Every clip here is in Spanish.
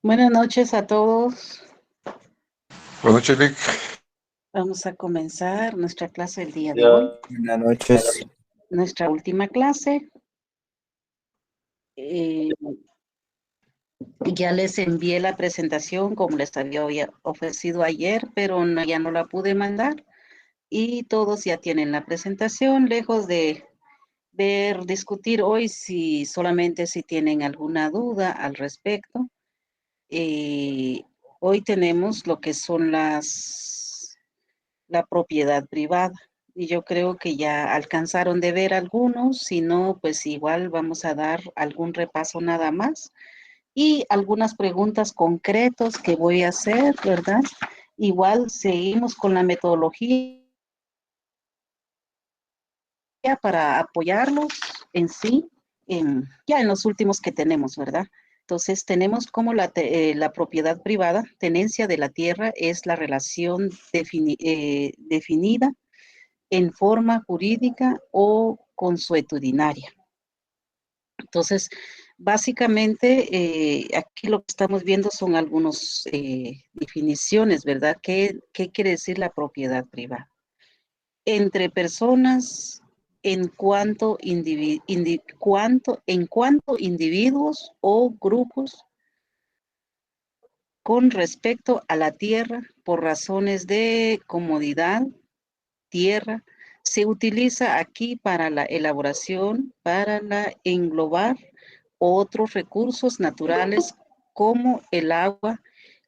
Buenas noches a todos. Buenas noches, Vic. Vamos a comenzar nuestra clase el día de Ya, hoy. buenas noches. Nuestra última clase. Ya les envié la presentación como les había ofrecido ayer, pero ya no la pude mandar. Y todos ya tienen la presentación, lejos de discutir hoy solamente si tienen alguna duda al respecto. Hoy tenemos lo que son la propiedad privada. Y yo creo que ya alcanzaron de ver algunos, si no, pues igual vamos a dar algún repaso nada más. Y algunas preguntas concretas que voy a hacer, ¿verdad? Igual seguimos con la metodología para apoyarlos en sí, ya en los últimos que tenemos, ¿verdad? Entonces, tenemos como la propiedad privada, tenencia de la tierra, es la relación definida en forma jurídica o consuetudinaria. Entonces, básicamente, aquí lo que estamos viendo son algunas definiciones, ¿verdad? ¿Qué quiere decir la propiedad privada? Entre personas en cuanto individuos o grupos con respecto a la tierra por razones de comodidad, tierra, se utiliza aquí para la elaboración, para la englobar otros recursos naturales como el agua,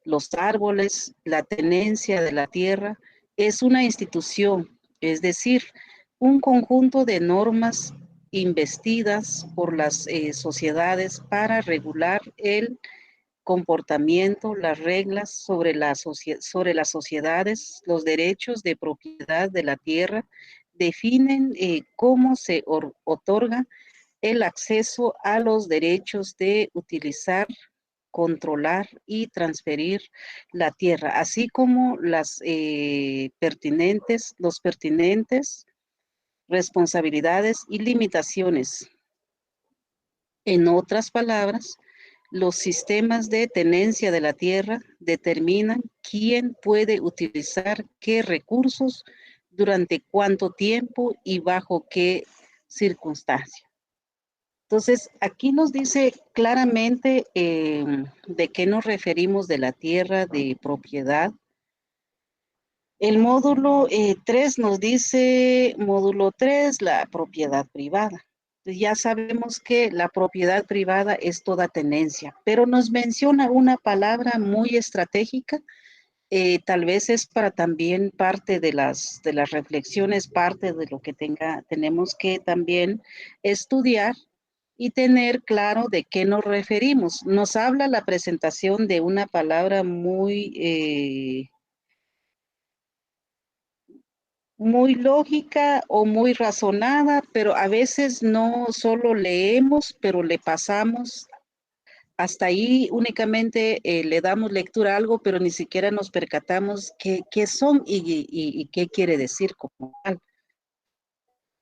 los árboles, la tenencia de la tierra. Es una institución, es decir, un conjunto de normas investidas por las sociedades para regular el comportamiento, las reglas sobre las sociedades, los derechos de propiedad de la tierra, definen cómo se otorga el acceso a los derechos de utilizar, controlar y transferir la tierra, así como los pertinentes responsabilidades y limitaciones. En otras palabras, los sistemas de tenencia de la tierra determinan quién puede utilizar qué recursos, durante cuánto tiempo y bajo qué circunstancias. Entonces, aquí nos dice claramente de qué nos referimos de la tierra de propiedad. El módulo 3 nos dice, módulo 3, la propiedad privada. Ya sabemos que la propiedad privada es toda tenencia, pero nos menciona una palabra muy estratégica, tal vez es para también parte de las reflexiones, parte de lo que tenemos que también estudiar y tener claro de qué nos referimos. Nos habla la presentación de una palabra muy lógica o muy razonada, pero a veces no solo leemos, pero le pasamos hasta ahí únicamente le damos lectura a algo, pero ni siquiera nos percatamos qué son y qué quiere decir como tal.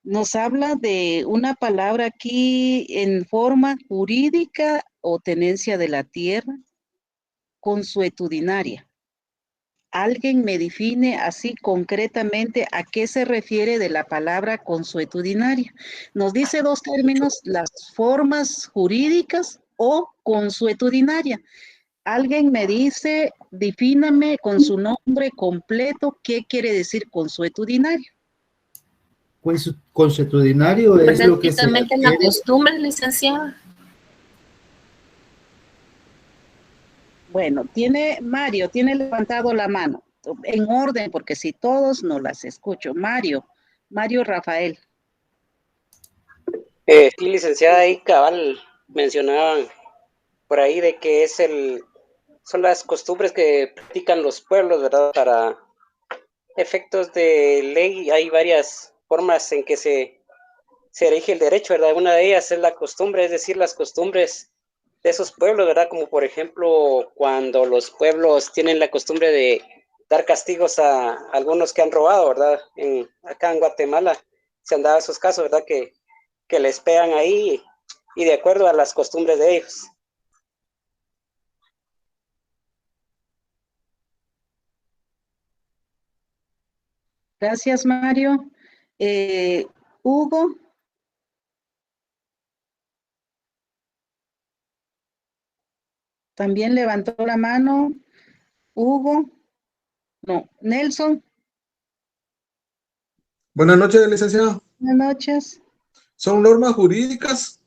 Nos habla de una palabra aquí en forma jurídica o tenencia de la tierra, consuetudinaria. Alguien me define así concretamente a qué se refiere de la palabra consuetudinaria. Nos dice dos términos, las formas jurídicas o consuetudinaria. Alguien me dice, defíname con su nombre completo, ¿qué quiere decir consuetudinario? Consuetudinario es lo que se Prácticamente la adquiere. costumbre, licenciada. Bueno, Mario tiene levantado la mano, en orden, porque si todos no las escucho. Mario Rafael. Sí, licenciada, ahí cabal mencionaban por ahí de que son las costumbres que practican los pueblos, ¿verdad? Para efectos de ley hay varias formas en que se erige el derecho, ¿verdad? Una de ellas es la costumbre, es decir, las costumbres de esos pueblos, ¿verdad? Como por ejemplo cuando los pueblos tienen la costumbre de dar castigos a algunos que han robado, ¿verdad? Acá en Guatemala se han dado esos casos, ¿verdad? Que les pegan ahí y de acuerdo a las costumbres de ellos. Gracias, Mario. Hugo. También levantó la mano. Hugo. No, Nelson. Buenas noches, licenciado. Buenas noches. Son normas jurídicas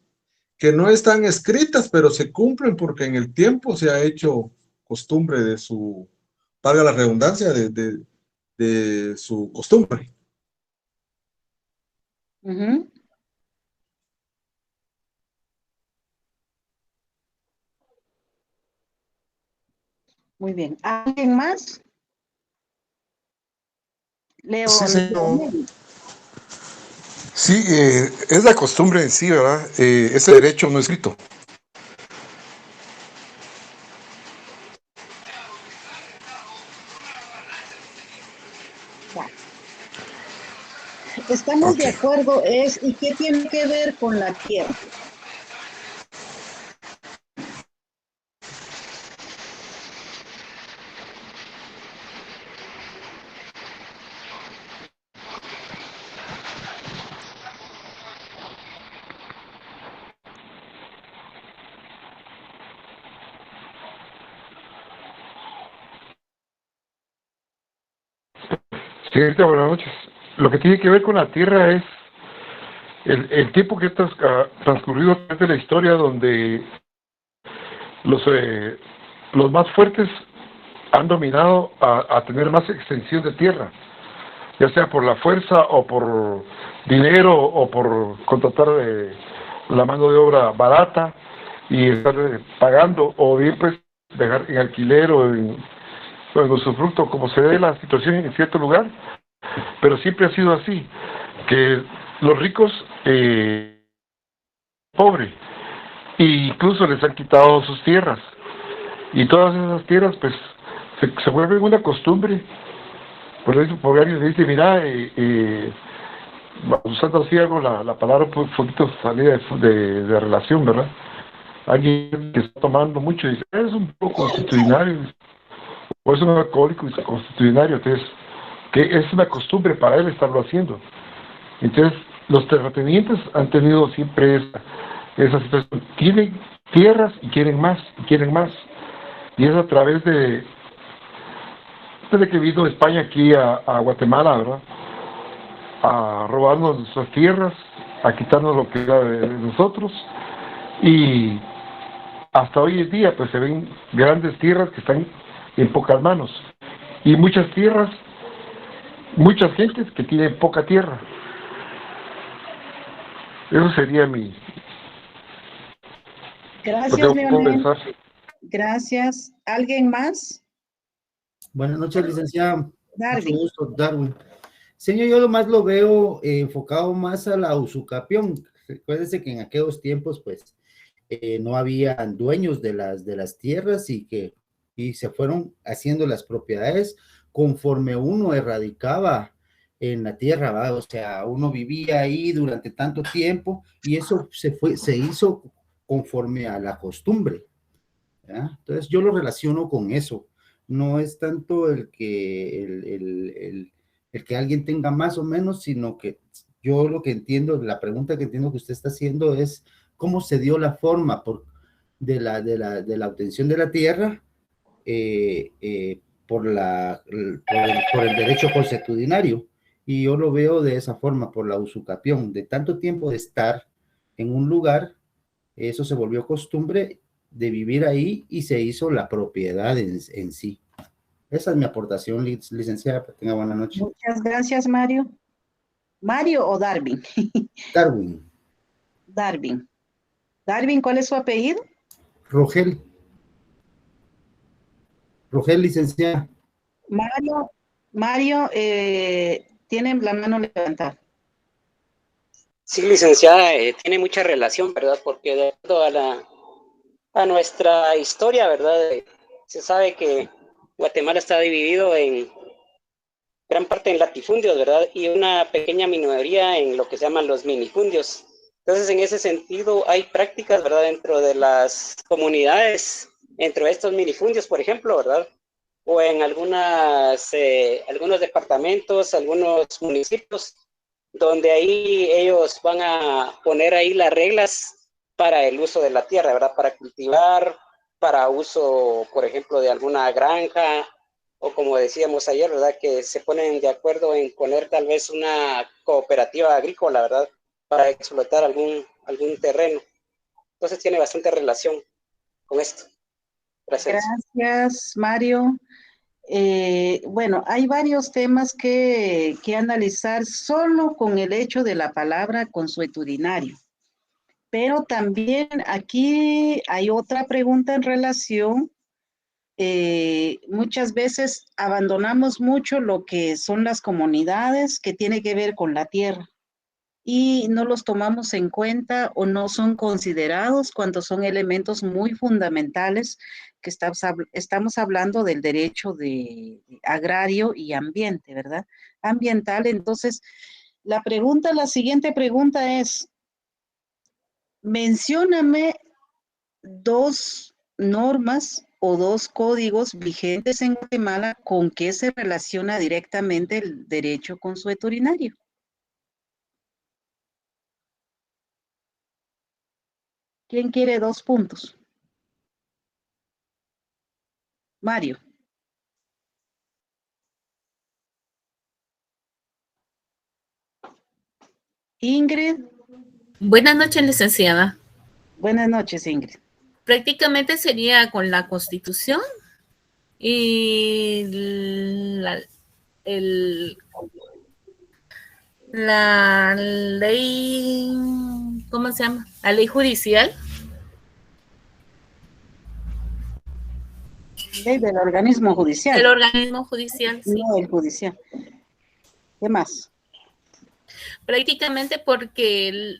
que no están escritas, pero se cumplen porque en el tiempo se ha hecho costumbre de su, valga la redundancia, de su costumbre. Ujú. Muy bien. ¿Alguien más? Leo. Sí, señor. Sí, es la costumbre en sí, ¿verdad? Es el derecho no escrito. Estamos Ok. de acuerdo, ¿y qué tiene que ver con la tierra? Señorita, buenas noches. Lo que tiene que ver con la tierra es el tiempo que ha transcurrido a través de la historia donde los más fuertes han dominado a tener más extensión de tierra, ya sea por la fuerza o por dinero o por contratar la mano de obra barata y estar pagando, o bien pues dejar en alquiler o en usufructo, como se dé la situación en cierto lugar. Pero siempre ha sido así, que los ricos pobres, e incluso les han quitado sus tierras, y todas esas tierras pues se vuelven una costumbre. Por eso, por alguien le dice, mira, usando así algo la palabra un poquito salida de relación, ¿verdad? Alguien que está tomando mucho y dice, es un poco constitucionario, o es un alcohólico y constitucionario, entonces, que es una costumbre para él estarlo haciendo. Entonces, los terratenientes han tenido siempre esa situación. Tienen tierras y quieren más, y quieren más. Y es a través desde que vino España aquí a Guatemala, ¿verdad? A robarnos nuestras tierras, a quitarnos lo que era de nosotros. Y hasta hoy en día, pues se ven grandes tierras que están en pocas manos. Y muchas tierras, muchas gentes que tienen poca tierra. Eso sería lo Gracias, que puedo Leonel. pensar. Gracias. ¿Alguien más? Buenas noches, licenciada. Mucho Darwin. gusto, Darwin. Señor, yo lo más lo veo enfocado más a la usucapión. Recuérdese que en aquellos tiempos, pues, no habían dueños de las tierras y se fueron haciendo las propiedades conforme uno erradicaba en la tierra, ¿verdad? O sea, uno vivía ahí durante tanto tiempo y eso se hizo conforme a la costumbre, ¿verdad? Entonces yo lo relaciono con eso. No es tanto el que alguien tenga más o menos, sino que yo lo que entiendo, la pregunta que entiendo que usted está haciendo es cómo se dio la forma de la obtención de la tierra por el derecho consuetudinario. Y yo lo veo de esa forma, por la usucapión, de tanto tiempo de estar en un lugar, eso se volvió costumbre de vivir ahí y se hizo la propiedad en sí. Esa es mi aportación, licenciada. Tenga buena noche. Muchas gracias, Mario. ¿Mario o Darwin? Darwin. Darwin. Darwin, ¿cuál es su apellido? Rogel. Rogel, licenciada. Mario, tienen la mano levantada. Sí, licenciada, tiene mucha relación, ¿verdad? Porque de acuerdo a nuestra historia, ¿verdad? Se sabe que Guatemala está dividido en gran parte en latifundios, ¿verdad? Y una pequeña minoría en lo que se llaman los minifundios. Entonces, en ese sentido, hay prácticas, ¿verdad? Dentro de las comunidades, entre estos minifundios, por ejemplo, ¿verdad? o en algunos departamentos, algunos municipios, donde ahí ellos van a poner ahí las reglas para el uso de la tierra, ¿verdad? Para cultivar, para uso, por ejemplo, de alguna granja, o como decíamos ayer, ¿verdad? Que se ponen de acuerdo en poner tal vez una cooperativa agrícola, ¿verdad? Para explotar algún terreno. Entonces tiene bastante relación con esto. Gracias. Gracias, Mario. Bueno, hay varios temas que analizar solo con el hecho de la palabra consuetudinario. Pero también aquí hay otra pregunta en relación. Muchas veces abandonamos mucho lo que son las comunidades que tiene que ver con la tierra y no los tomamos en cuenta o no son considerados cuando son elementos muy fundamentales que estamos hablando del derecho de agrario y ambiente, ¿verdad? Ambiental. Entonces, la siguiente pregunta es, mencióname dos normas o dos códigos vigentes en Guatemala con que se relaciona directamente el derecho consuetudinario. ¿Quién quiere 2 puntos? Mario. Ingrid. Buenas noches, licenciada. Buenas noches, Ingrid. Prácticamente sería con la Constitución y la ley, ¿cómo se llama? La ley judicial. Ley del organismo judicial. El organismo judicial, sí. No, el judicial. ¿Qué más? Prácticamente porque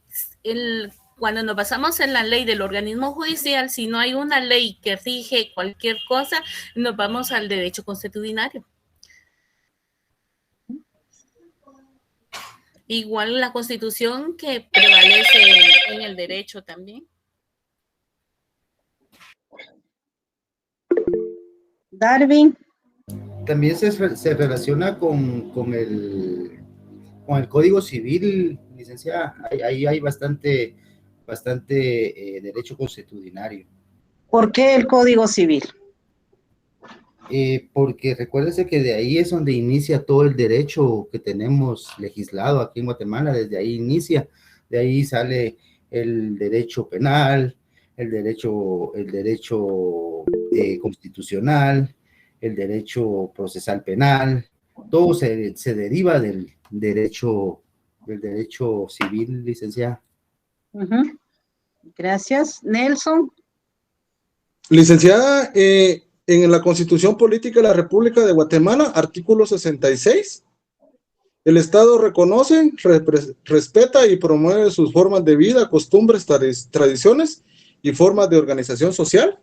cuando nos basamos en la ley del organismo judicial, si no hay una ley que rige cualquier cosa, nos vamos al derecho consuetudinario. Igual la Constitución que prevalece en el derecho también. Darwin. También se relaciona con el Código Civil, licenciada. Ahí hay bastante derecho consuetudinario. ¿Por qué el Código Civil? Porque recuérdese que de ahí es donde inicia todo el derecho que tenemos legislado aquí en Guatemala, desde ahí inicia, de ahí sale el derecho penal, el derecho constitucional, el derecho procesal penal, todo se deriva del derecho civil, licenciada. Gracias. Nelson. Licenciada, en la Constitución Política de la República de Guatemala, artículo 66, el Estado reconoce, respeta y promueve sus formas de vida, costumbres, tradiciones y formas de organización social.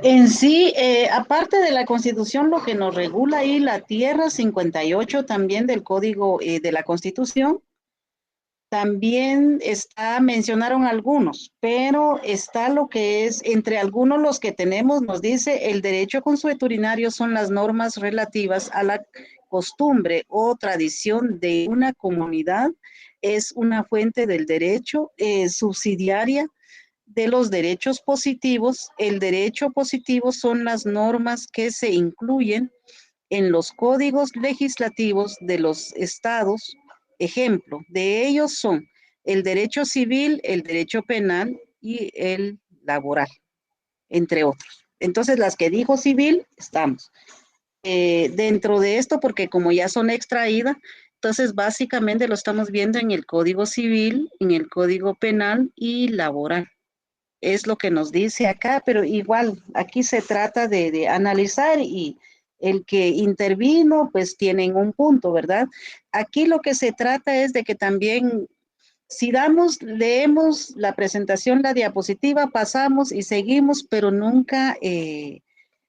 En sí, aparte de la Constitución, lo que nos regula ahí la tierra, 58 también del Código de la Constitución, también mencionaron algunos, pero está lo que es, entre algunos los que tenemos, nos dice, el derecho consuetudinario son las normas relativas a la costumbre o tradición de una comunidad, es una fuente del derecho subsidiaria de los derechos positivos. El derecho positivo son las normas que se incluyen en los códigos legislativos de los estados. Ejemplo de ellos son el derecho civil, el derecho penal y el laboral, entre otros. Entonces, las que dijo civil, estamos dentro de esto, porque como ya son extraídas, entonces básicamente lo estamos viendo en el Código Civil, en el Código Penal y laboral. Es lo que nos dice acá, pero igual aquí se trata de analizar y el que intervino pues tienen un punto, ¿verdad? Aquí lo que se trata es de que también si leemos la presentación, la diapositiva, pasamos y seguimos, pero nunca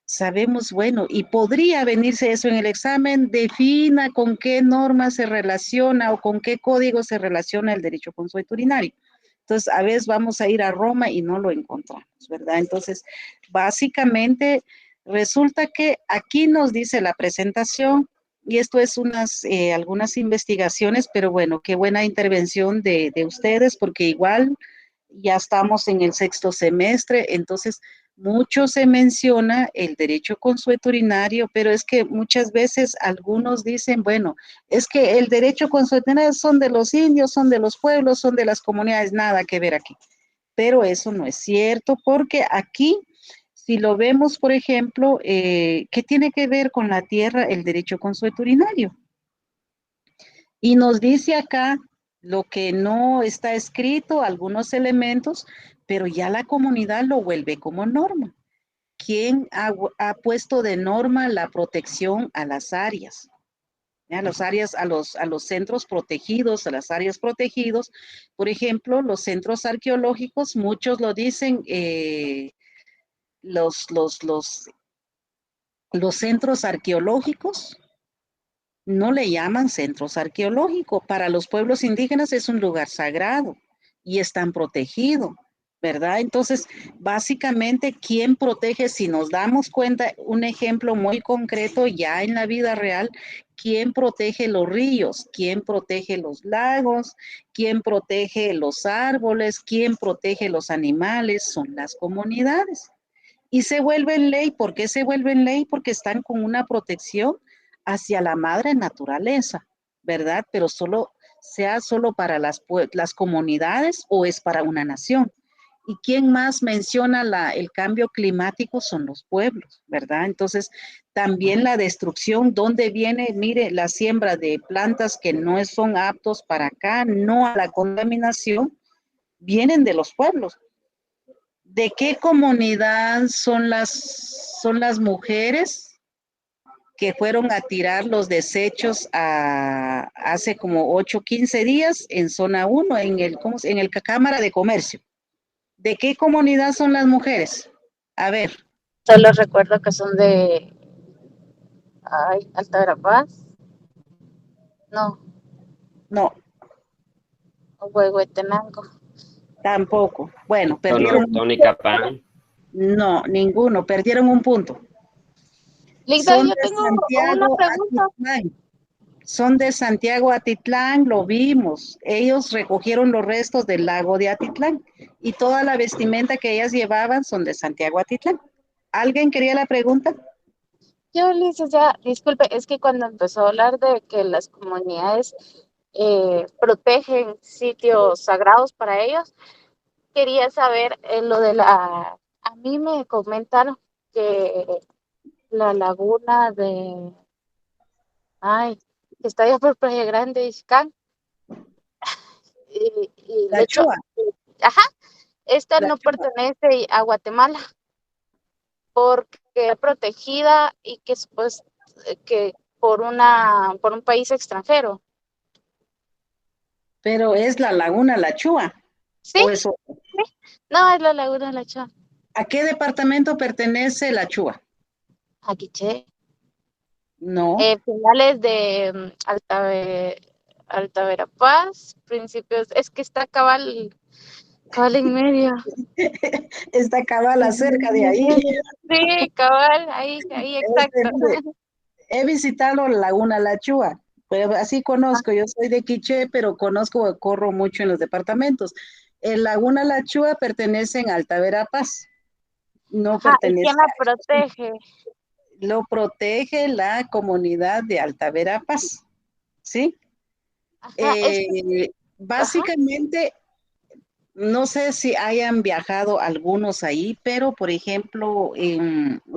sabemos, bueno, y podría venirse eso en el examen, defina con qué norma se relaciona o con qué código se relaciona el derecho consuetudinario. Entonces, a veces vamos a ir a Roma y no lo encontramos, ¿verdad? Entonces, básicamente, resulta que aquí nos dice la presentación, y esto es algunas investigaciones, pero bueno, qué buena intervención de ustedes, porque igual ya estamos en el 6º semestre, entonces mucho se menciona el derecho consuetudinario, pero es que muchas veces algunos dicen, bueno, es que el derecho consuetudinario son de los indios, son de los pueblos, son de las comunidades, nada que ver aquí. Pero eso no es cierto, porque aquí, si lo vemos, por ejemplo, ¿qué tiene que ver con la tierra el derecho consuetudinario? Y nos dice acá lo que no está escrito, algunos elementos, pero ya la comunidad lo vuelve como norma. ¿Quién ha puesto de norma la protección a las áreas? A las áreas, a los centros protegidos, a las áreas protegidos. Por ejemplo, los centros arqueológicos, muchos lo dicen, los centros arqueológicos no le llaman centros arqueológicos. Para los pueblos indígenas es un lugar sagrado y están protegidos, ¿verdad? Entonces, básicamente, ¿quién protege? Si nos damos cuenta, un ejemplo muy concreto ya en la vida real, ¿quién protege los ríos? ¿Quién protege los lagos? ¿Quién protege los árboles? ¿Quién protege los animales? Son las comunidades. Y se vuelven ley. ¿Por qué se vuelven ley? Porque están con una protección hacia la madre naturaleza, ¿verdad? Pero sea solo para las comunidades o es para una nación. ¿Y quién más menciona el cambio climático? Son los pueblos, ¿verdad? Entonces, también la destrucción, ¿dónde viene? Mire, la siembra de plantas que no son aptos para acá, no a la contaminación, vienen de los pueblos. ¿De qué comunidad son las mujeres que fueron a tirar los desechos hace como 8, 15 días en zona 1, en el Cámara de Comercio? ¿De qué comunidad son las mujeres? A ver. Solo recuerdo que son de Alta Verapaz. No, Huehuetenango. tampoco. Bueno, perdieron. Tonicapán. No, ninguno. Perdieron un punto. Linda, Son yo de tengo una Santiago pregunta. Atitlán. Son de Santiago Atitlán, lo vimos. Ellos recogieron los restos del lago de Atitlán y toda la vestimenta que ellas llevaban son de Santiago Atitlán. ¿Alguien quería la pregunta? Yo, licenciada, disculpe, es que cuando empezó a hablar de que las comunidades protegen sitios sagrados para ellos, quería saber lo de a mí me comentaron que la laguna que está allá por Playa Grande, Ixcán, y La de hecho, Chua. ajá, esta La no Chua. pertenece a Guatemala porque es protegida y que pues que por un país extranjero. Pero es la laguna La Chua. ¿Sí? ¿O eso? ¿Sí? No, es la laguna de La Chua. ¿A qué departamento pertenece La Chua? A Quiché. No. Finales de Alta Verapaz, principios, es que está cabal en medio. Está cabal cerca de ahí. Sí, cabal, ahí, exacto. He visitado la laguna La Chua, pero así conozco, yo soy de Quiché, pero conozco, corro mucho en los departamentos. El laguna La Chua pertenece a Alta Verapaz, no Ajá, ¿y pertenece quién la protege? lo protege la comunidad de Alta Verapaz, ¿sí? Ajá, Básicamente, no sé si hayan viajado algunos ahí, pero por ejemplo,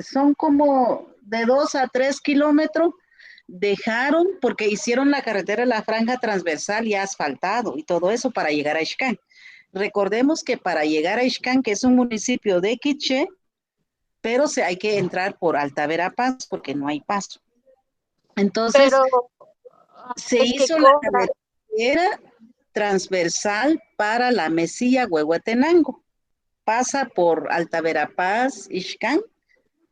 son como de 2 a 3 kilómetros, dejaron, porque hicieron la carretera de la franja transversal y asfaltado y todo eso para llegar a Ixcán. Recordemos que para llegar a Ixcán, que es un municipio de Quiché, pero hay que entrar por Alta Verapaz porque no hay paso. Entonces, pero se es que hizo la cobra. carretera transversal para la Mesilla Huehuetenango. Pasa por Alta Verapaz, Ixcán,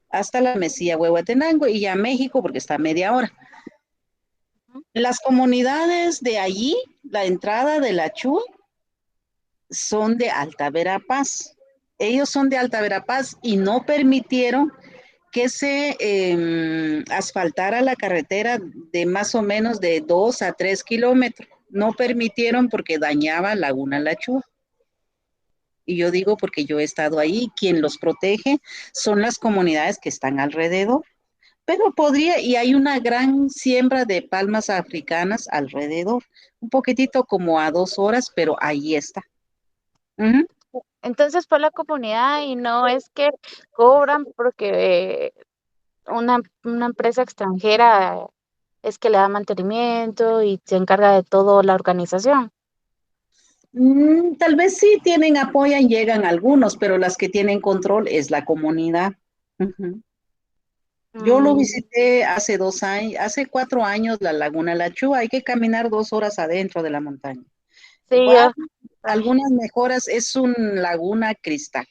hasta la Mesilla Huehuetenango y ya México porque está a media hora. Las comunidades de allí, la entrada de La Chua, son de Alta Verapaz. Ellos son de Alta Verapaz y no permitieron que se asfaltara la carretera de más o menos de 2 a 3 kilómetros. No permitieron porque dañaba Laguna La Chua. Y yo digo porque yo he estado ahí, quien los protege son las comunidades que están alrededor. Pero podría, y hay una gran siembra de palmas africanas alrededor, un poquitito como a 2 horas, pero ahí está. Ujú. Entonces fue la comunidad y no es que cobran porque una empresa extranjera es que le da mantenimiento y se encarga de todo la organización. Tal vez sí tienen, apoyan, llegan algunos, pero las que tienen control es la comunidad. Ujú. Yo lo Mm, visité hace 2 años, hace 4 años, la Laguna La Chua. Hay que caminar 2 horas adentro de la montaña. sí, Va, algunas mejoras, es un laguna cristal.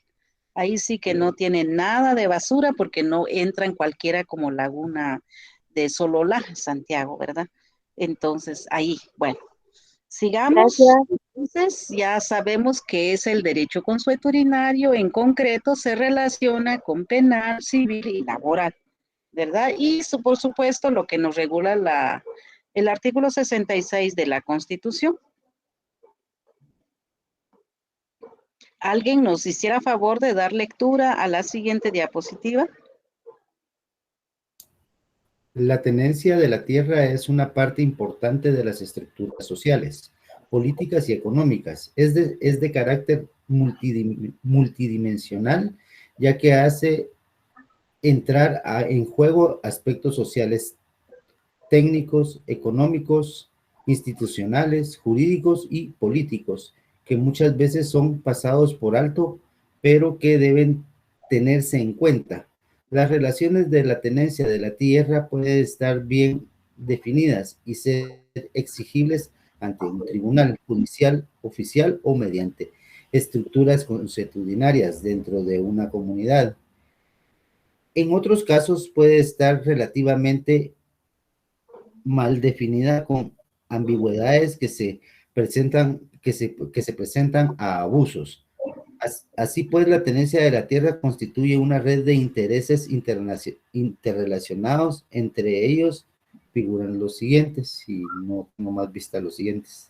Ahí sí que no tiene nada de basura porque no entra en cualquiera como laguna de Sololá, Santiago, ¿verdad? Entonces, ahí, bueno, sigamos. gracias. Entonces, ya sabemos que es el derecho consuetudinario, en concreto se relaciona con penal, civil y laboral, ¿verdad? Y por supuesto lo que nos regula el artículo 66 de la Constitución. ¿Alguien nos hiciera favor de dar lectura a la siguiente diapositiva? La tenencia de la tierra es una parte importante de las estructuras sociales, políticas y económicas. Es de carácter multidimensional, ya que hace entrar en juego aspectos sociales, técnicos, económicos, institucionales, jurídicos y políticos, que muchas veces son pasados por alto, pero que deben tenerse en cuenta. Las relaciones de la tenencia de la tierra pueden estar bien definidas y ser exigibles ante un tribunal judicial, oficial o mediante estructuras consuetudinarias dentro de una comunidad. En otros casos puede estar relativamente mal definida con ambigüedades que se presentan a abusos. Así pues, la tenencia de la tierra constituye una red de intereses interrelacionados. Entre ellos figuran los siguientes, y no más vista los siguientes.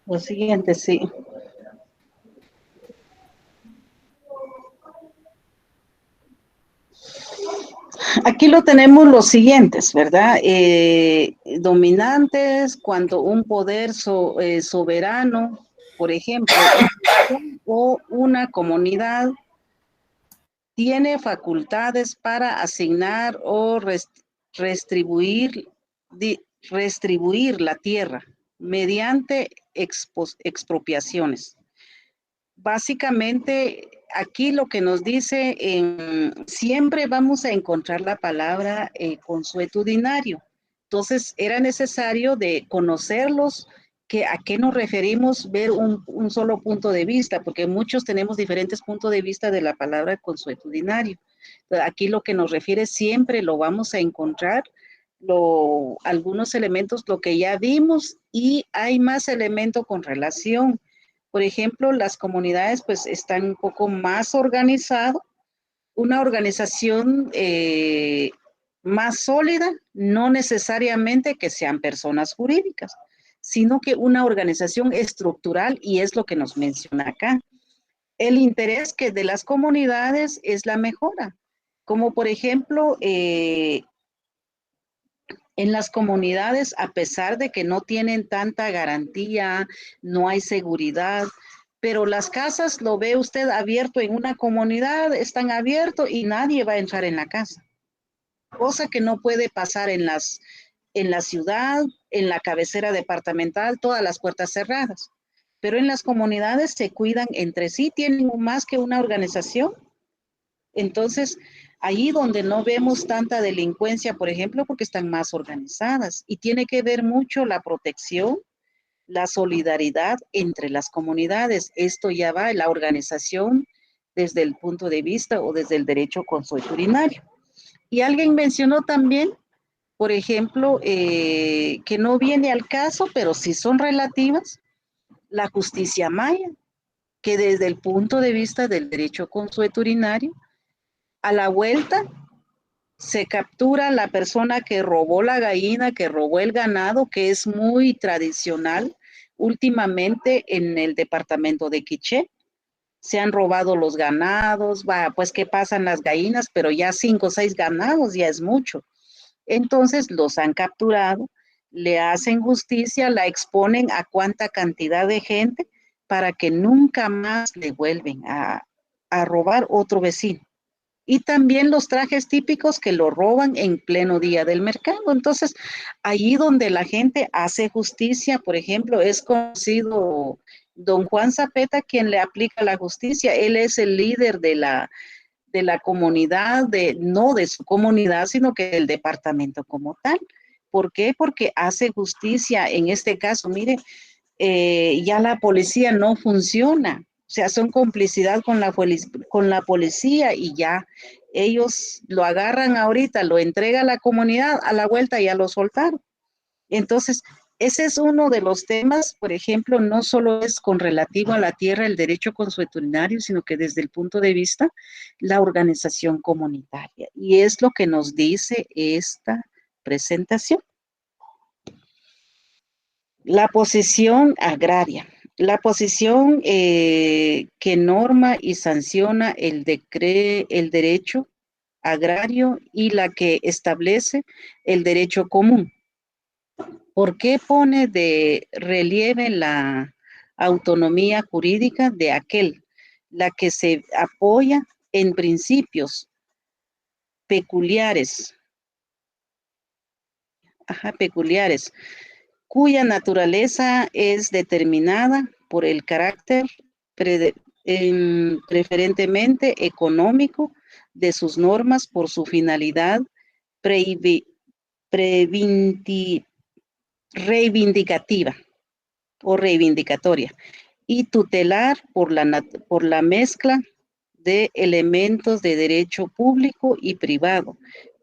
Lo siguiente, sí. Aquí lo tenemos los siguientes, ¿verdad? Dominantes, cuando un poder soberano, por ejemplo, o una comunidad tiene facultades para asignar o restribuir la tierra mediante expropiaciones. Básicamente, aquí lo que nos dice, siempre vamos a encontrar la palabra consuetudinario. Entonces, era necesario de conocerlos, que a qué nos referimos, ver un solo punto de vista, porque muchos tenemos diferentes puntos de vista de la palabra consuetudinario. Aquí lo que nos refiere siempre lo vamos a encontrar, algunos elementos, lo que ya vimos, y hay más elementos con relación. Por ejemplo, las comunidades pues están un poco más organizadas, una organización más sólida, no necesariamente que sean personas jurídicas, sino que una organización estructural, y es lo que nos menciona acá. El interés que de las comunidades es la mejora, como por ejemplo, en las comunidades, a pesar de que no tienen tanta garantía, no hay seguridad, pero las casas, lo ve usted abierto en una comunidad, están abiertos y nadie va a entrar en la casa. Cosa que no puede pasar en la ciudad, en la cabecera departamental, todas las puertas cerradas. Pero en las comunidades se cuidan entre sí, tienen más que una organización. Entonces, ahí donde no vemos tanta delincuencia, por ejemplo, porque están más organizadas, y tiene que ver mucho la protección, la solidaridad entre las comunidades. Esto ya va en la organización desde el punto de vista o desde el derecho consuetudinario. Y alguien mencionó también, por ejemplo, que no viene al caso, pero sí son relativas, la justicia maya, que desde el punto de vista del derecho consuetudinario, a la vuelta se captura la persona que robó la gallina, que robó el ganado, que es muy tradicional últimamente en el departamento de Quiché. Se han robado los ganados, pues qué pasan las gallinas, pero ya 5 o 6 ganados ya es mucho. Entonces los han capturado, le hacen justicia, la exponen a cuánta cantidad de gente para que nunca más le vuelven a robar otro vecino. Y también los trajes típicos que lo roban en pleno día del mercado. Entonces, allí donde la gente hace justicia, por ejemplo, es conocido don Juan Zapeta quien le aplica la justicia. Él es el líder de la comunidad, no de su comunidad, sino que del departamento como tal. ¿Por qué? Porque hace justicia. En este caso, mire, ya la policía no funciona. O sea, son complicidad con la policía y ya ellos lo agarran ahorita, lo entrega a la comunidad, a la vuelta ya lo soltaron. Entonces, ese es uno de los temas, por ejemplo, no solo es con relativo a la tierra, el derecho consuetudinario, sino que desde el punto de vista la organización comunitaria. Y es lo que nos dice esta presentación. La posición agraria. La posición que norma y sanciona el derecho agrario y la que establece el derecho común. ¿Por qué pone de relieve la autonomía jurídica de aquel? La que se apoya en principios peculiares, peculiares, cuya naturaleza es determinada por el carácter preferentemente económico de sus normas por su finalidad reivindicativa o reivindicatoria y tutelar por la mezcla de elementos de derecho público y privado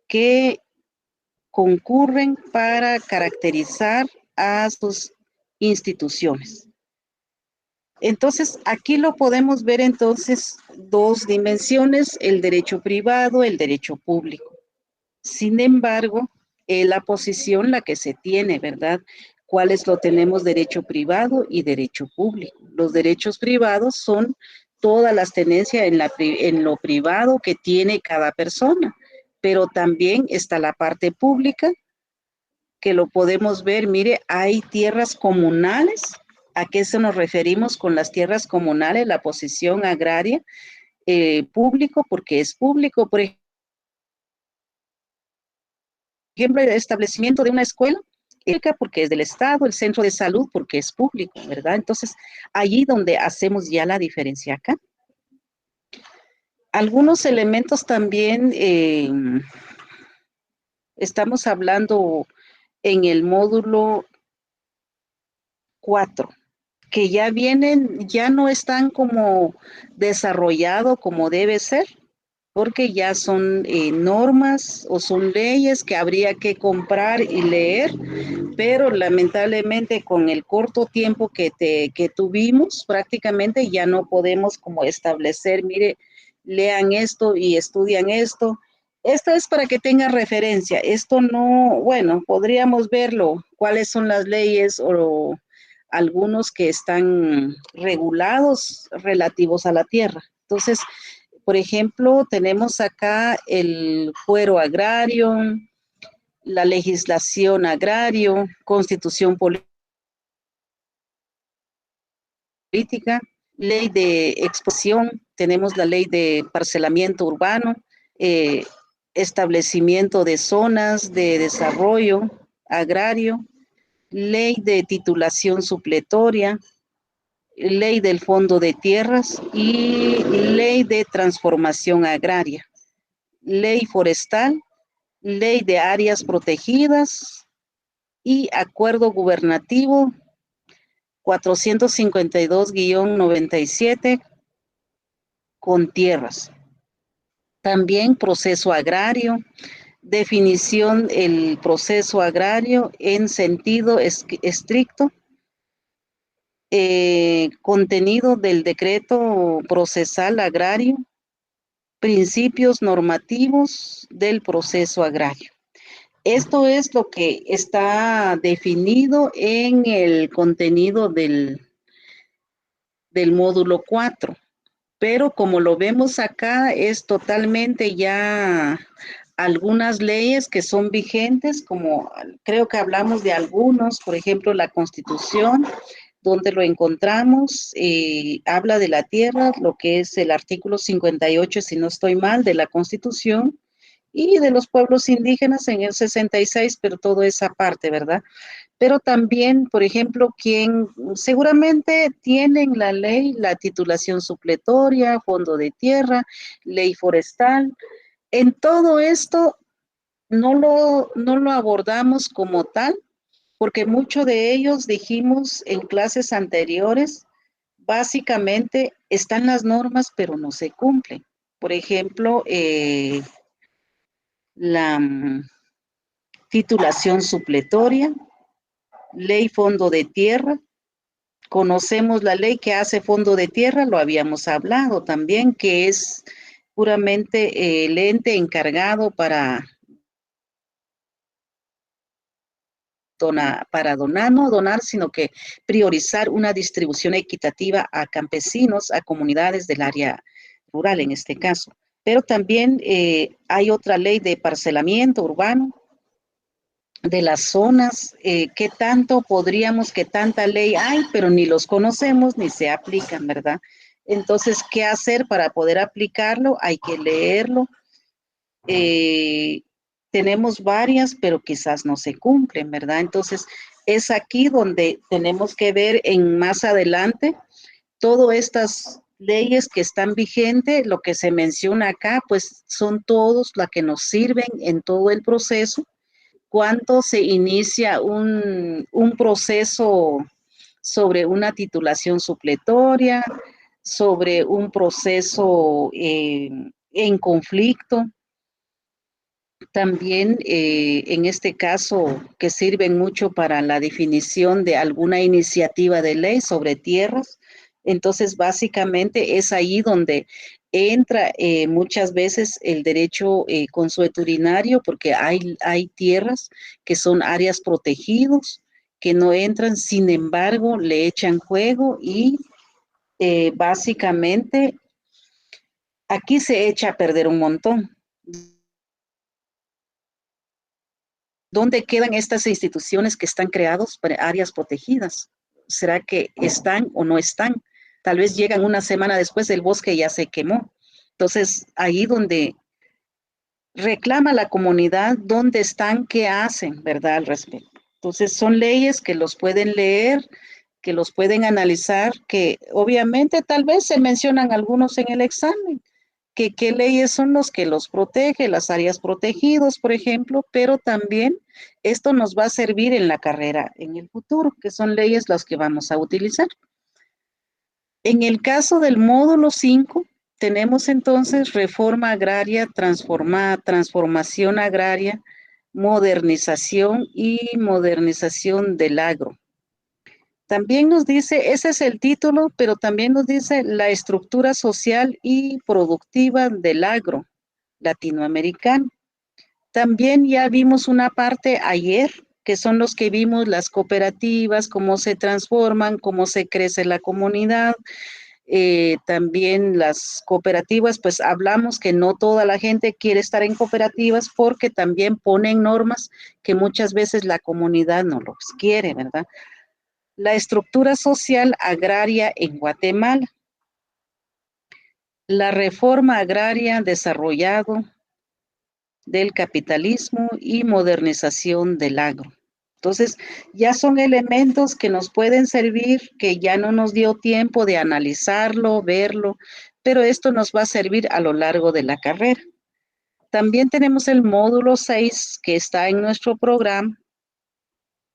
que concurren para caracterizar a sus instituciones. Entonces, aquí lo podemos ver entonces dos dimensiones, el derecho privado, el derecho público. Sin embargo, la posición la que se tiene, ¿verdad? ¿Cuáles lo tenemos? Derecho privado y derecho público. Los derechos privados son todas las tenencias en lo privado que tiene cada persona, pero también está la parte pública, que lo podemos ver, mire, hay tierras comunales. ¿A qué se nos referimos con las tierras comunales? La posición agraria, público, porque es público, por ejemplo, el establecimiento de una escuela, porque es del Estado, el centro de salud, porque es público, ¿verdad? Entonces, allí donde hacemos ya la diferencia acá. Algunos elementos también, estamos hablando en el módulo 4, que ya vienen, ya no están como desarrollado como debe ser, porque ya son normas o son leyes que habría que comprar y leer, pero lamentablemente con el corto tiempo que tuvimos, prácticamente ya no podemos como establecer, mire, lean esto y estudian esto. Esto es para que tengan referencia. Esto no, bueno, podríamos verlo, cuáles son las leyes o algunos que están regulados relativos a la tierra. Entonces, por ejemplo, tenemos acá el fuero agrario, la legislación agrario, constitución política, ley de exposición, tenemos la ley de parcelamiento urbano, establecimiento de zonas de desarrollo agrario, ley de titulación supletoria, ley del fondo de tierras y ley de transformación agraria, ley forestal, ley de áreas protegidas y acuerdo gubernativo 452-97 con tierras. También proceso agrario, definición el proceso agrario en sentido estricto, contenido del decreto procesal agrario, principios normativos del proceso agrario. Esto es lo que está definido en el contenido del módulo 4. Pero como lo vemos acá, es totalmente ya algunas leyes que son vigentes, como creo que hablamos de algunos, por ejemplo, la Constitución, donde lo encontramos, habla de la tierra, lo que es el artículo 58, si no estoy mal, de la Constitución, y de los pueblos indígenas en el 66, pero todo esa parte, ¿verdad? Pero también, por ejemplo, quien seguramente tienen la ley, la titulación supletoria, fondo de tierra, ley forestal. En todo esto no lo abordamos como tal, porque muchos de ellos dijimos en clases anteriores, básicamente están las normas, pero no se cumplen. Por ejemplo, la titulación supletoria, ley fondo de tierra. Conocemos la ley que hace fondo de tierra, lo habíamos hablado también, que es puramente el ente encargado para no donar, sino que priorizar una distribución equitativa a campesinos, a comunidades del área rural en este caso. Pero también hay otra ley de parcelamiento urbano, de las zonas, qué tanto podríamos, qué tanta ley hay, pero ni los conocemos ni se aplican, ¿verdad? Entonces, ¿qué hacer para poder aplicarlo? Hay que leerlo. Tenemos varias, pero quizás no se cumplen, ¿verdad? Entonces, es aquí donde tenemos que ver en más adelante todas estas leyes que están vigentes, lo que se menciona acá, pues son todos las que nos sirven en todo el proceso. Cuando se inicia un proceso sobre una titulación supletoria, sobre un proceso en conflicto. También en este caso que sirven mucho para la definición de alguna iniciativa de ley sobre tierras. Entonces, básicamente es ahí donde entra muchas veces el derecho consuetudinario, porque hay tierras que son áreas protegidas, que no entran, sin embargo, le echan juego y básicamente aquí se echa a perder un montón. ¿Dónde quedan estas instituciones que están creadas para áreas protegidas? ¿Será que están o no están? Tal vez llegan una semana después, el bosque ya se quemó. Entonces, ahí donde reclama la comunidad, ¿dónde están? ¿Qué hacen? ¿Verdad? Al respecto. Entonces, son leyes que los pueden leer, que los pueden analizar, que obviamente tal vez se mencionan algunos en el examen, que qué leyes son los que los protege, las áreas protegidas, por ejemplo, pero también esto nos va a servir en la carrera en el futuro, que son leyes las que vamos a utilizar. En el caso del módulo 5, tenemos entonces reforma agraria transformada, transformación agraria, modernización y modernización del agro. También nos dice, ese es el título, pero también nos dice la estructura social y productiva del agro latinoamericano. También ya vimos una parte ayer, que son los que vimos las cooperativas, cómo se transforman, cómo se crece la comunidad. También las cooperativas, pues hablamos que no toda la gente quiere estar en cooperativas porque también ponen normas que muchas veces la comunidad no los quiere, ¿verdad? La estructura social agraria en Guatemala. La reforma agraria desarrollado del capitalismo y modernización del agro. Entonces, ya son elementos que nos pueden servir, que ya no nos dio tiempo de analizarlo, verlo, pero esto nos va a servir a lo largo de la carrera. También tenemos el módulo 6 que está en nuestro programa.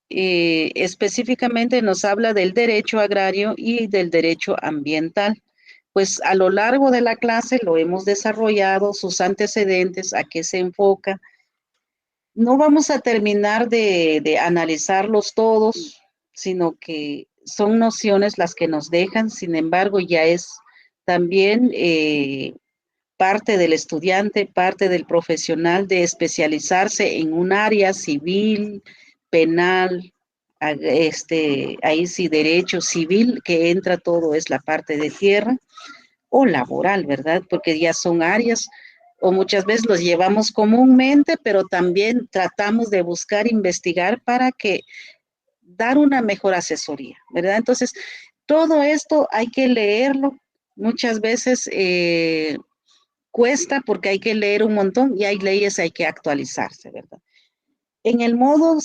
Específicamente nos habla del derecho agrario y del derecho ambiental. Pues a lo largo de la clase lo hemos desarrollado, sus antecedentes, a qué se enfoca. No vamos a terminar de analizarlos todos, sino que son nociones las que nos dejan, sin embargo, ya es también parte del estudiante, parte del profesional de especializarse en un área civil, penal, ahí sí derecho civil, que entra todo, es la parte de tierra, o laboral, ¿verdad? Porque ya son áreas, o muchas veces los llevamos comúnmente, pero también tratamos de buscar, investigar para que dar una mejor asesoría, ¿verdad? Entonces, todo esto hay que leerlo. Muchas veces cuesta porque hay que leer un montón y hay leyes, hay que actualizarse, ¿verdad? En el módulo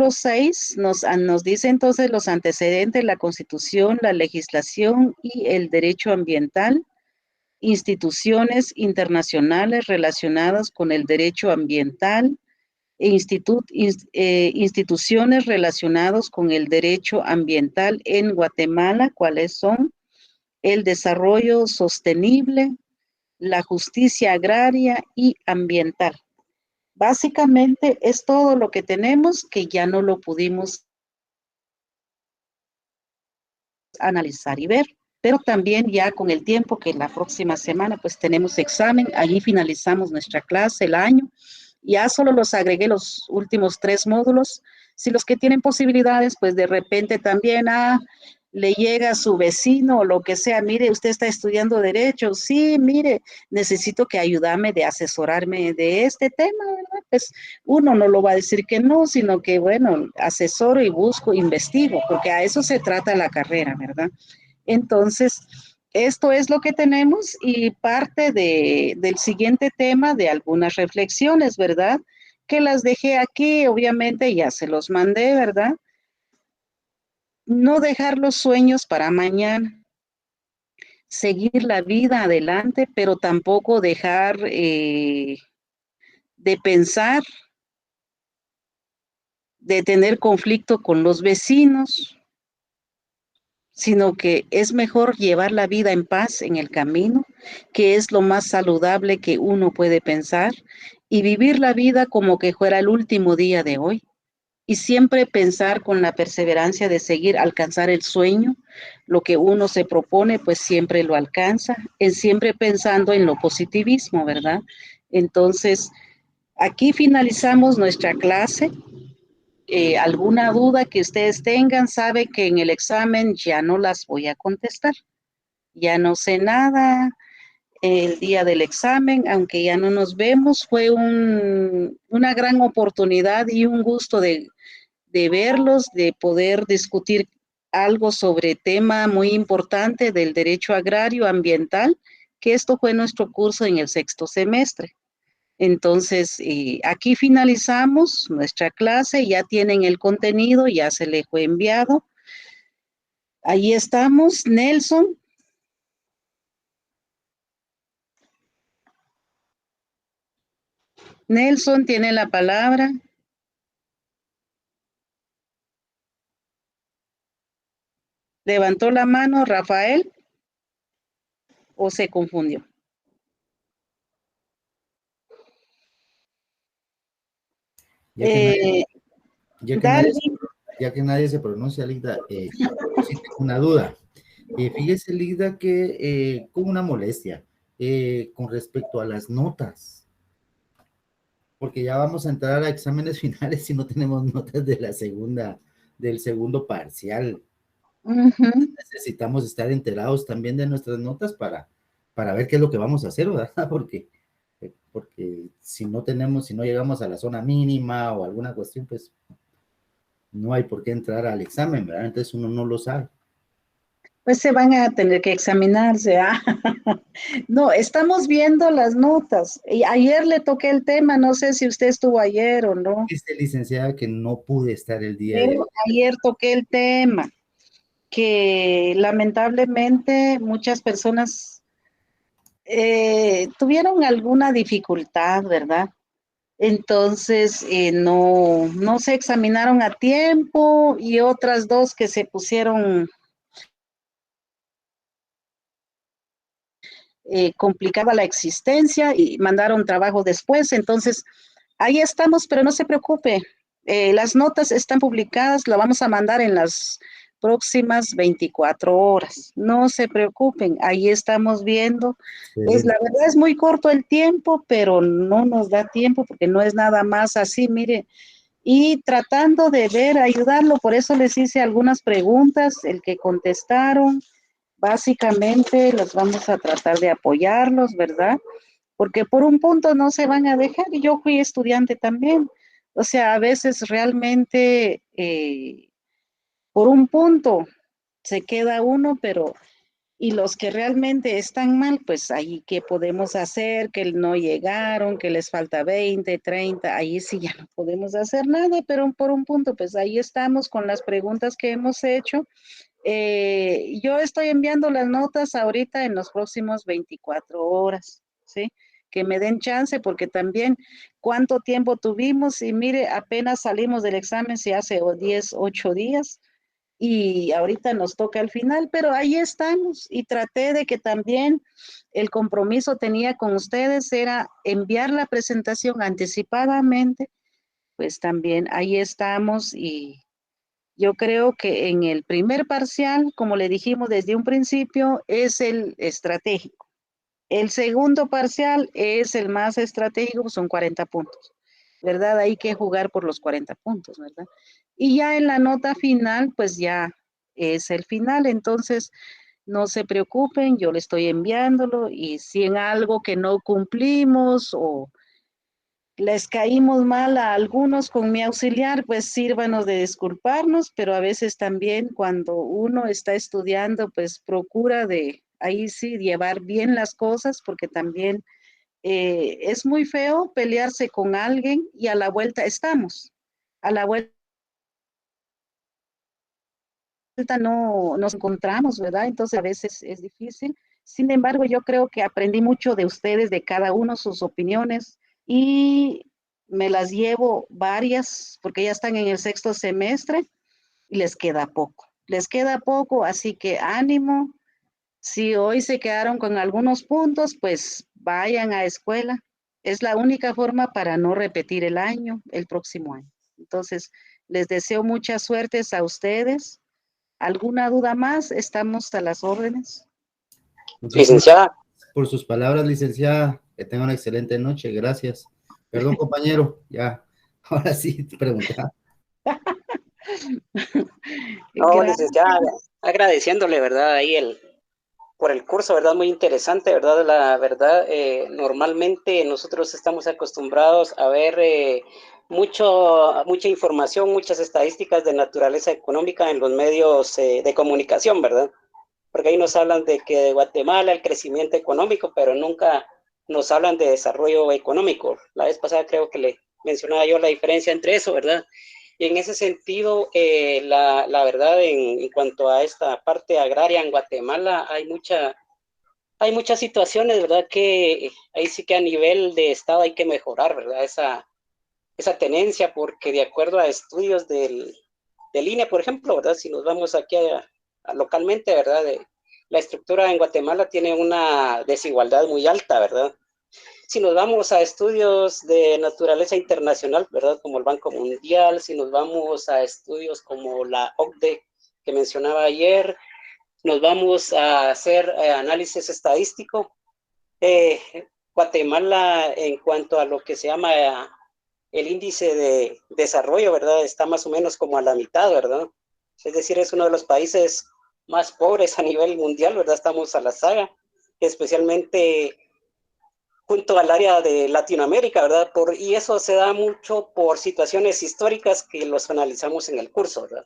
6 nos dice entonces los antecedentes, la Constitución, la legislación y el derecho ambiental, instituciones internacionales relacionadas con el derecho ambiental, instituciones relacionadas con el derecho ambiental en Guatemala, ¿cuáles son? El desarrollo sostenible, la justicia agraria y ambiental. Básicamente es todo lo que tenemos que ya no lo pudimos analizar y ver, pero también ya con el tiempo que la próxima semana pues tenemos examen, allí finalizamos nuestra clase, el año, ya solo los agregué los últimos 3 módulos, si los que tienen posibilidades pues de repente también le llega a su vecino o lo que sea, mire, usted está estudiando derecho, sí, mire, necesito que ayúdame de asesorarme de este tema, ¿verdad? Pues uno no lo va a decir que no, sino que, bueno, asesoro y busco, investigo, porque a eso se trata la carrera, ¿verdad? Entonces, esto es lo que tenemos y parte del siguiente tema de algunas reflexiones, ¿verdad? Que las dejé aquí, obviamente ya se los mandé, ¿verdad? No dejar los sueños para mañana, seguir la vida adelante, pero tampoco dejar de pensar, de tener conflicto con los vecinos, sino que es mejor llevar la vida en paz en el camino, que es lo más saludable que uno puede pensar, y vivir la vida como que fuera el último día de hoy. Y siempre pensar con la perseverancia de seguir, alcanzar el sueño, lo que uno se propone, pues siempre lo alcanza, es siempre pensando en lo positivismo, ¿verdad? Entonces, aquí finalizamos nuestra clase. Alguna duda que ustedes tengan, sabe que en el examen ya no las voy a contestar. Ya no sé nada el día del examen, aunque ya no nos vemos, fue una gran oportunidad y un gusto de verlos, de poder discutir algo sobre tema muy importante del derecho agrario ambiental, que esto fue nuestro curso en el 6º semestre. Entonces, aquí finalizamos nuestra clase, ya tienen el contenido, ya se les fue enviado. Ahí estamos, Nelson. Nelson tiene la palabra. ¿Levantó la mano Rafael o se confundió? Ya que Dale. nadie se pronuncia, Lida, yo sí tengo una duda. Fíjese, Lida, que con una molestia con respecto a las notas, porque ya vamos a entrar a exámenes finales y no tenemos notas de del segundo parcial. Necesitamos estar enterados también de nuestras notas para ver qué es lo que vamos a hacer, ¿verdad? Porque si no llegamos a la zona mínima o alguna cuestión, pues no hay por qué entrar al examen, ¿verdad? Entonces uno no lo sabe. Pues se van a tener que examinarse. No, estamos viendo las notas. Y ayer le toqué el tema, no sé si usted estuvo ayer o no. Licenciada, que no pude estar el día de hoy. Ayer toqué el tema, que lamentablemente muchas personas tuvieron alguna dificultad, ¿verdad? Entonces no se examinaron a tiempo y otras 2 que se pusieron complicaba la existencia y mandaron trabajo después. Entonces, ahí estamos, pero no se preocupe. Las notas están publicadas, la vamos a mandar en las próximas 24 horas. No se preocupen, ahí estamos viendo. La verdad es muy corto el tiempo, pero no nos da tiempo porque no es nada más así, mire. Y tratando de ver, ayudarlo, por eso les hice algunas preguntas, el que contestaron, básicamente los vamos a tratar de apoyarlos, ¿verdad? Porque por un punto no se van a dejar, y yo fui estudiante también. O sea, a veces realmente por un punto se queda uno, pero y los que realmente están mal, pues ahí qué podemos hacer, que no llegaron, que les falta 20, 30, ahí sí ya no podemos hacer nada, pero por un punto, pues ahí estamos con las preguntas que hemos hecho. Yo estoy enviando las notas ahorita en los próximos 24 horas, ¿sí? Que me den chance porque también cuánto tiempo tuvimos y mire, apenas salimos del examen, si hace 10, 8 días y ahorita nos toca al final, pero ahí estamos y traté de que también el compromiso tenía con ustedes era enviar la presentación anticipadamente, pues también ahí estamos y yo creo que en el primer parcial, como le dijimos desde un principio, es el estratégico. El segundo parcial es el más estratégico, son 40 puntos, ¿verdad? Hay que jugar por los 40 puntos, ¿verdad? Y ya en la nota final, pues ya es el final, entonces no se preocupen, yo le estoy enviándolo y si en algo que no cumplimos o les caímos mal a algunos con mi auxiliar, pues sírvanos de disculparnos, pero a veces también cuando uno está estudiando, pues procura de ahí sí llevar bien las cosas, porque también es muy feo pelearse con alguien y a la vuelta estamos. A la vuelta no nos encontramos, ¿verdad? Entonces a veces es difícil. Sin embargo, yo creo que aprendí mucho de ustedes, de cada uno, sus opiniones y me las llevo varias porque ya están en el sexto semestre y les queda poco. Les queda poco, así que ánimo. Si hoy se quedaron con algunos puntos, pues vayan a escuela. Es la única forma para no repetir el año, el próximo año. Entonces, les deseo mucha suerte a ustedes. ¿Alguna duda más? Estamos a las órdenes. Licenciada. Por sus palabras, licenciada. Que tenga una excelente noche. Gracias. Perdón, compañero. Ya. Ahora sí, te preguntaba. No, licenciada, agradeciéndole, ¿verdad? Ahí por el curso, ¿verdad? Muy interesante, ¿verdad? La verdad, normalmente nosotros estamos acostumbrados a ver mucha información, muchas estadísticas de naturaleza económica en los medios de comunicación, ¿verdad? Porque ahí nos hablan de que de Guatemala el crecimiento económico, pero nunca nos hablan de desarrollo económico. La vez pasada creo que le mencionaba yo la diferencia entre eso, ¿verdad? Y en ese sentido, la verdad, en cuanto a esta parte agraria en Guatemala, hay muchas situaciones, ¿verdad? Que ahí sí que a nivel de Estado hay que mejorar, ¿verdad? Esa tenencia, porque de acuerdo a estudios de línea, por ejemplo, ¿verdad? Si nos vamos aquí localmente, ¿verdad? La estructura en Guatemala tiene una desigualdad muy alta, ¿verdad? Si nos vamos a estudios de naturaleza internacional, ¿verdad? Como el Banco Mundial, si nos vamos a estudios como la OCDE que mencionaba ayer, nos vamos a hacer análisis estadístico. Guatemala, en cuanto a lo que se llama el índice de desarrollo, ¿verdad? Está más o menos como a la mitad, ¿verdad? Es decir, es uno de los países más pobres a nivel mundial, ¿verdad? Estamos a la saga, especialmente junto al área de Latinoamérica, ¿verdad? Y eso se da mucho por situaciones históricas que los analizamos en el curso, ¿verdad?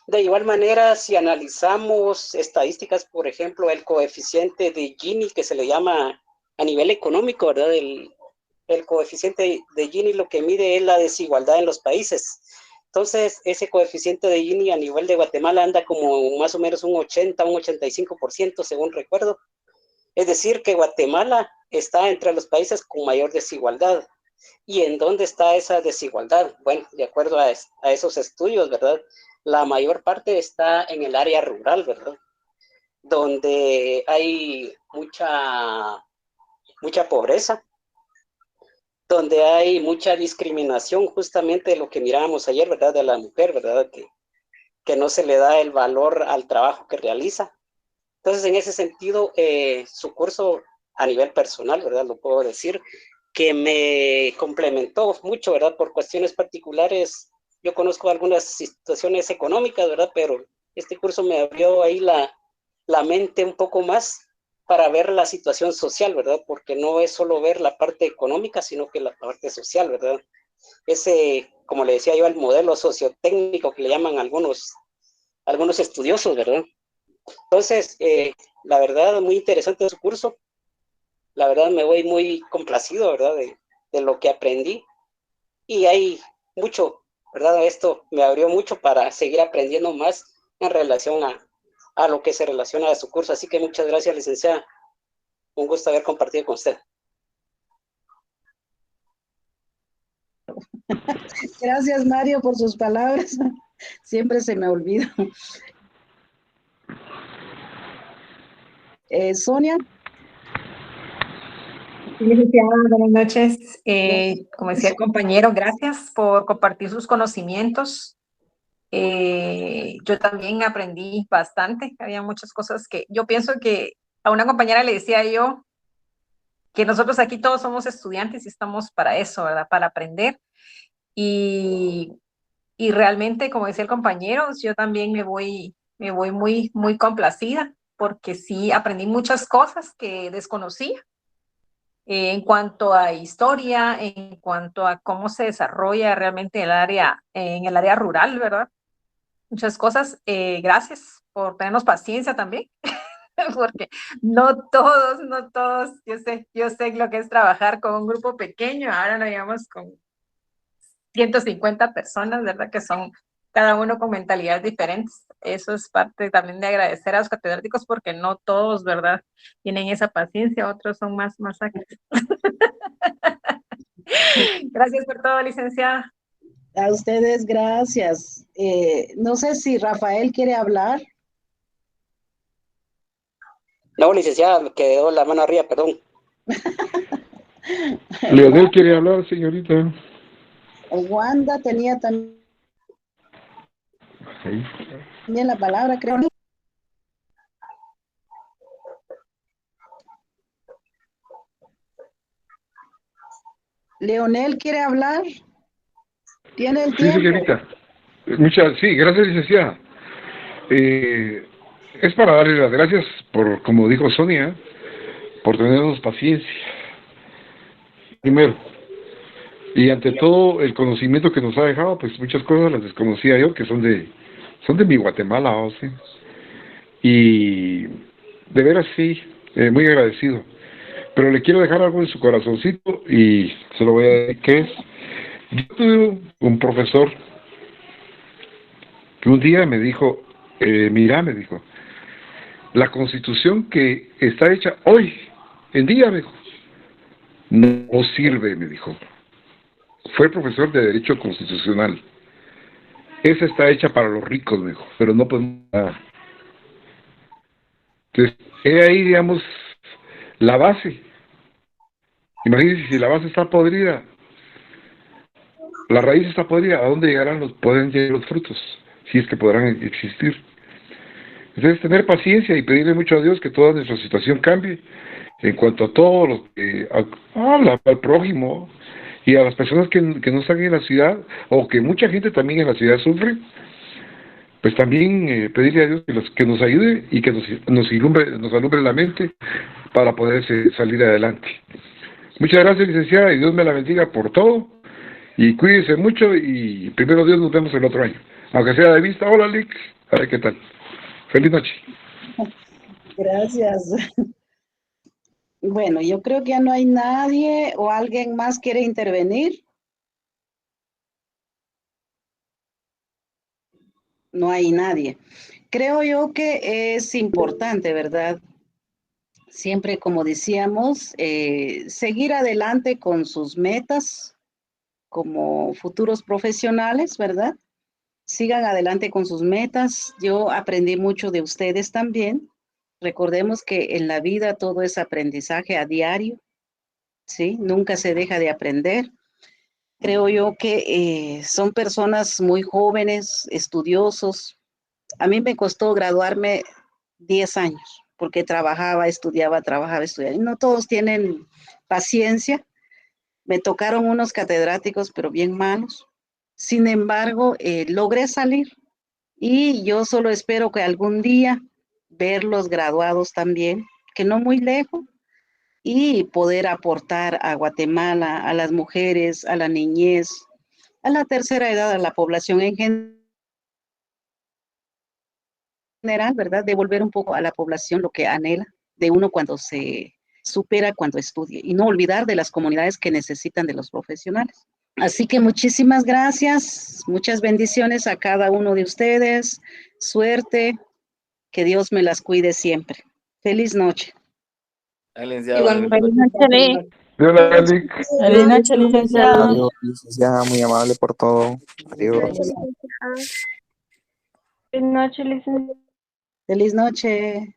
De igual manera, si analizamos estadísticas, por ejemplo, el coeficiente de Gini, que se le llama a nivel económico, ¿verdad? El coeficiente de Gini lo que mide es la desigualdad en los países. Entonces, ese coeficiente de Gini a nivel de Guatemala anda como más o menos un 80, un 85%, según recuerdo. Es decir, que Guatemala está entre los países con mayor desigualdad. ¿Y en dónde está esa desigualdad? Bueno, de acuerdo a esos estudios, ¿verdad? La mayor parte está en el área rural, ¿verdad? Donde hay mucha pobreza. donde hay mucha discriminación, justamente de lo que mirábamos ayer, ¿verdad? De la mujer, ¿verdad? Que no se le da el valor al trabajo que realiza. Entonces, en ese sentido, su curso a nivel personal, ¿verdad? Lo puedo decir, que me complementó mucho, ¿verdad? Por cuestiones particulares, yo conozco algunas situaciones económicas, ¿verdad? Pero este curso me abrió ahí la mente un poco más para ver la situación social, ¿verdad? Porque no es solo ver la parte económica, sino que la parte social, ¿verdad? Ese, como le decía yo, el modelo sociotécnico que le llaman algunos estudiosos, ¿verdad? Entonces, la verdad, muy interesante su curso. La verdad, me voy muy complacido, ¿verdad? De lo que aprendí. Y hay mucho, ¿verdad? Esto me abrió mucho para seguir aprendiendo más en relación a lo que se relaciona a su curso. Así que muchas gracias, licenciada. Un gusto haber compartido con usted. Gracias, Mario, por sus palabras. Siempre se me olvida. Sonia. Sí, licenciada, buenas noches. Como decía el compañero, gracias por compartir sus conocimientos. Yo también aprendí bastante. Había muchas cosas que yo pienso que a una compañera le decía yo que nosotros aquí todos somos estudiantes y estamos para eso, ¿verdad? Para aprender. Y realmente, como decía el compañero, yo también me voy muy complacida porque sí aprendí muchas cosas que desconocía. En cuanto a historia, en cuanto a cómo se desarrolla realmente en el área rural, ¿verdad? Muchas cosas. Gracias por tenernos paciencia también, porque no todos, yo sé lo que es trabajar con un grupo pequeño, ahora lo llevamos con 150 personas, ¿verdad? Que son cada uno con mentalidades diferentes. Eso es parte también de agradecer a los catedráticos porque no todos, ¿verdad? Tienen esa paciencia, otros son más ágiles. Gracias por todo, licenciada. A ustedes, gracias. No sé si Rafael quiere hablar. No, licenciada, me quedó la mano arriba, perdón. Leonel quiere hablar, señorita. Wanda tenía también la palabra, creo. Leonel quiere hablar. ¿Tiene el Sí, tiempo? señorita. Sí, gracias, licenciada. Es para darle las gracias por, como dijo Sonia, por tenernos paciencia. Primero. Y ante todo, el conocimiento que nos ha dejado, pues muchas cosas las desconocía yo, que son de mi Guatemala, ¿o sí? Y de veras sí, muy agradecido. Pero le quiero dejar algo en su corazoncito y se lo voy a decir, que es, yo tuve un profesor que un día me dijo, mira, me dijo, la Constitución que está hecha hoy en día, me dijo, no sirve, me dijo. Fue profesor de Derecho Constitucional. Esa está hecha para los ricos, me dijo, pero no podemos nada. Entonces, he ahí, digamos, la base. Imagínense, si la base está podrida, la raíz está podrida, ¿a dónde pueden llegar los frutos? Si es que podrán existir. Entonces, tener paciencia y pedirle mucho a Dios que toda nuestra situación cambie en cuanto a todos los que, al prójimo y a las personas que no están en la ciudad, o que mucha gente también en la ciudad sufre, pues también pedirle a Dios que nos ayude y que nos alumbre la mente para poder salir adelante. Muchas gracias, licenciada, y Dios me la bendiga por todo, y cuídense mucho, y primero Dios nos vemos el otro año. Aunque sea de vista, hola Lick, a ver qué tal. Feliz noche. Gracias. Bueno, yo creo que ya no hay nadie o alguien más quiere intervenir. No hay nadie. Creo yo que es importante, ¿verdad? Siempre, como decíamos, seguir adelante con sus metas como futuros profesionales, ¿verdad? Sigan adelante con sus metas. Yo aprendí mucho de ustedes también. Recordemos que en la vida todo es aprendizaje a diario. ¿sí? Nunca se deja de aprender. Creo yo que son personas muy jóvenes, estudiosos. A mí me costó graduarme 10 años, porque trabajaba, estudiaba, y no todos tienen paciencia. Me tocaron unos catedráticos, pero bien malos. Sin embargo, logré salir y yo solo espero que algún día verlos graduados también, que no muy lejos, y poder aportar a Guatemala, a las mujeres, a la niñez, a la tercera edad, a la población en general, ¿verdad? Devolver un poco a la población lo que anhela de uno cuando se supera, cuando estudie, y no olvidar de las comunidades que necesitan de los profesionales. Así que muchísimas gracias, muchas bendiciones a cada uno de ustedes, suerte, que Dios me las cuide siempre. Feliz noche. Igualmente. Feliz noche, Lee. Dios la bendiga. Feliz noche, licenciado. Adiós, licenciada, muy amable por todo. Adiós. Feliz noche, licenciada. Feliz noche.